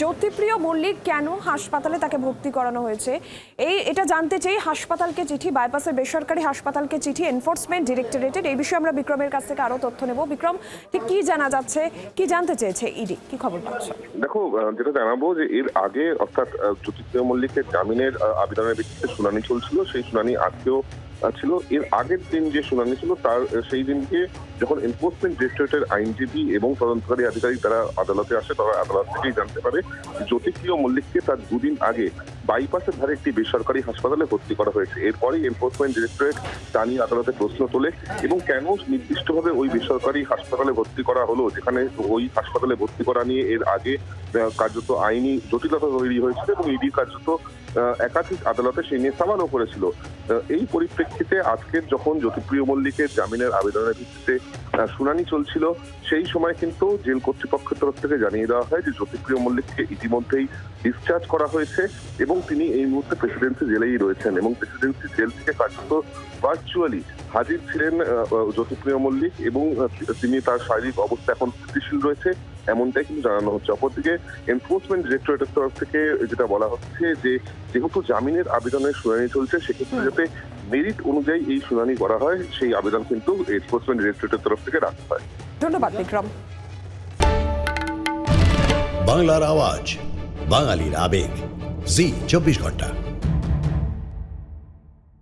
জ্যোতিপ্রিয় মল্লিক কেন হাসপাতালে তাকে ভর্তি করানো হয়েছে এটা জানতে চাই। হাসপাতালকে চিঠি, বাইপাসের বেসরকারি হাসপাতালকে চিঠি, এনফোর্সমেন্ট ডিরেক্টরেটের। এই বিষয়ে আমরা বিক্রমের কাছ থেকে আরো তথ্য নেব। বিক্রম, ঠিক কি জানা যাচ্ছে, কি জানতে চেয়েছে ইডি, কি খবর পাচ্ছ? দেখো, যেটা জানাবো যে এর আগে অর্থাৎ জ্যোতিপ্রিয় মল্লিকের জামিনের আবেদনের ভিত্তিতে শুনানি চলছিল। সেই শুনানি আজকেও ছিল। এর আগের দিন যে শুনানি ছিল তার সেই দিনকে যখন এনফোর্সমেন্ট ডিরেক্টরেটের আইনজীবী এবং তদন্তকারী আধিকারিক তারা আদালতে আসে, তারা আদালত থেকেই জানতে পারে জ্যোতিপ্রিয় মল্লিককে তার দুদিন আগে বাইপাসের ধারে একটি বেসরকারি হাসপাতালে ভর্তি করা হয়েছে। এরপরেই এনফোর্সমেন্ট ডিরেক্টরেট তা নিয়ে আদালতে প্রশ্ন তোলে এবং কেন নির্দিষ্টভাবে ওই বেসরকারি হাসপাতালে ভর্তি করা হলো, যেখানে ওই হাসপাতালে ভর্তি করা নিয়ে এর আগে কার্যত আইনি জটিলতা তৈরি হয়েছিল এবং ইডি কার্যত একাধিক আদালতে সেই নিয়ে সামানও করেছিল। এই পরিপ্রেক্ষিতে আজকের যখন জ্যোতিপ্রিয় মল্লিকের জামিনের আবেদনের ভিত্তিতে শুনানি চলছিল, সেই সময় কিন্তু জেল কর্তৃপক্ষের তরফ থেকে জানিয়ে দেওয়া হয় যে জ্যোতিপ্রিয় মল্লিককে ইতিমধ্যেই ডিসচার্জ করা হয়েছে এবং তিনি এই মুহূর্তে প্রেসিডেন্সি জেলেই রয়েছেন এবং প্রেসিডেন্সি জেল থেকে কার্যত ভার্চুয়ালি হাজির ছিলেন জ্যোতিপ্রিয় মল্লিক এবং তিনি তার শারীরিক অবস্থা এখন স্থিতিশীল রয়েছে, এমনটাই কিন্তু জানানো হচ্ছে। অপরদিকে এনফোর্সমেন্ট ডিরেক্টরেটের তরফ থেকে যেটা বলা হচ্ছে যে যেহেতু জামিনের আবেদনের শুনানি চলছে, সেক্ষেত্রে যাতে মেরিট অনুযায়ী এই শুনানি করা হয়, সেই আবেদন কিন্তু এনফোর্সমেন্ট ডিরেক্টরেটের তরফ থেকে রাখা হয়। ধন্যবাদ বিক্রম। বাংলার আওয়াজ, বাঙালির আবেগ, জি 24 ঘন্টা।